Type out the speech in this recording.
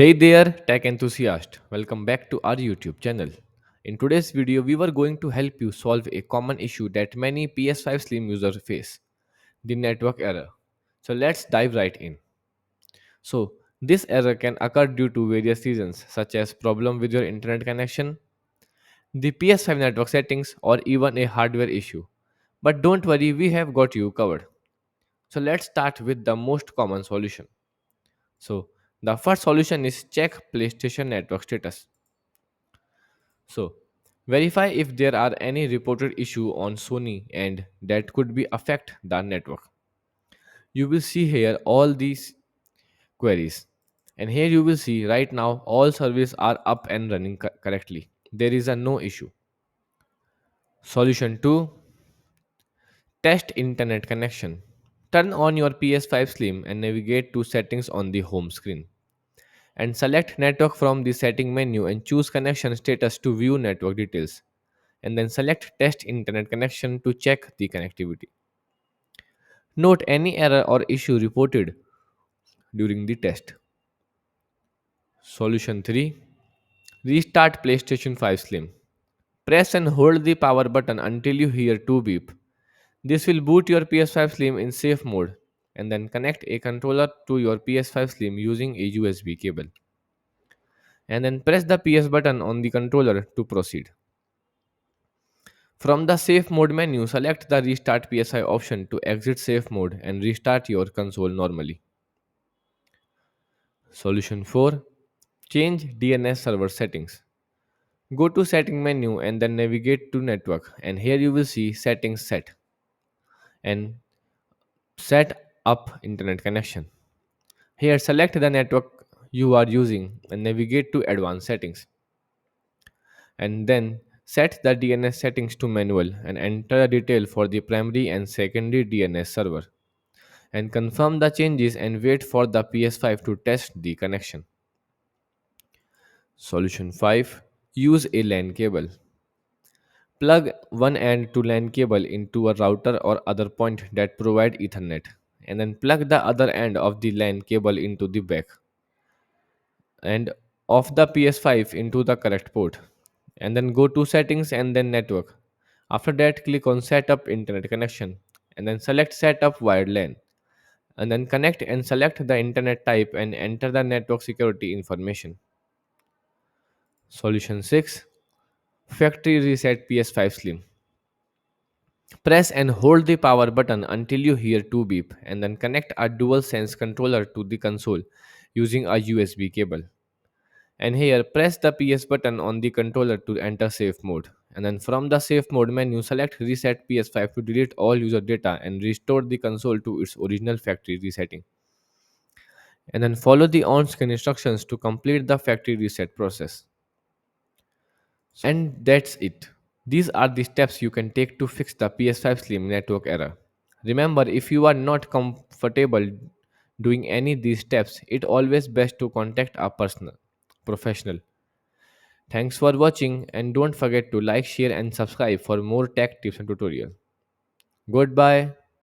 Hey there, tech enthusiast. Welcome back to our YouTube channel. In today's video, we were going to help you solve a common issue that many PS5 Slim users face, the network error. So let's dive right in. So, this error can occur due to various reasons such as problem with your internet connection, the PS5 network settings, or even a hardware issue. But don't worry, we have got you covered. So let's start with the most common solution. So, the first solution is check PlayStation network status. So, verify if there are any reported issue on Sony and that could be affect the network. You will see here all these queries. And here you will see right now all services are up and running correctly. There is a no issue. Solution 2, test internet connection. Turn on your PS5 Slim and navigate to settings on the home screen. And select network from the setting menu and choose connection status to view network details. And then select test internet connection to check the connectivity. Note any error or issue reported during the test. Solution 3, restart PlayStation 5 Slim. Press and hold the power button until you hear 2 beep. This will boot your PS5 Slim in safe mode and then connect a controller to your PS5 Slim using a USB cable. And then press the PS button on the controller to proceed. From the safe mode menu, select the restart PSI option to exit safe mode and restart your console normally. Solution 4, change DNS server settings. Go to setting menu and then navigate to network, and here you will see settings set and set up internet connection. Here select the network you are using and navigate to advanced settings, and then set the DNS settings to manual and enter the detail for the primary and secondary DNS server, and confirm the changes and wait for the PS5 to test the connection. Solution 5, use a LAN cable. Plug one end to LAN cable into a router or other point that provide Ethernet, and then plug the other end of the LAN cable into the back and of the PS5 into the correct port, and then go to settings and then network. After that, click on setup internet connection and then select setup wired LAN, and then connect and select the internet type and enter the network security information. Solution 6, factory reset PS5 Slim. Press and hold the power button until you hear 2 beep and then connect a dual sense controller to the console using a USB cable. And here press the PS button on the controller to enter safe mode. And then from the safe mode menu, select reset PS5 to delete all user data and restore the console to its original factory resetting. And then follow the on screen instructions to complete the factory reset process. And that's it. These are the steps you can take to fix the PS5 Slim network error. Remember, if you are not comfortable doing any of these steps, it always best to contact a personal professional. Thanks for watching and don't forget to like, share and subscribe for more tech tips and tutorials. Goodbye.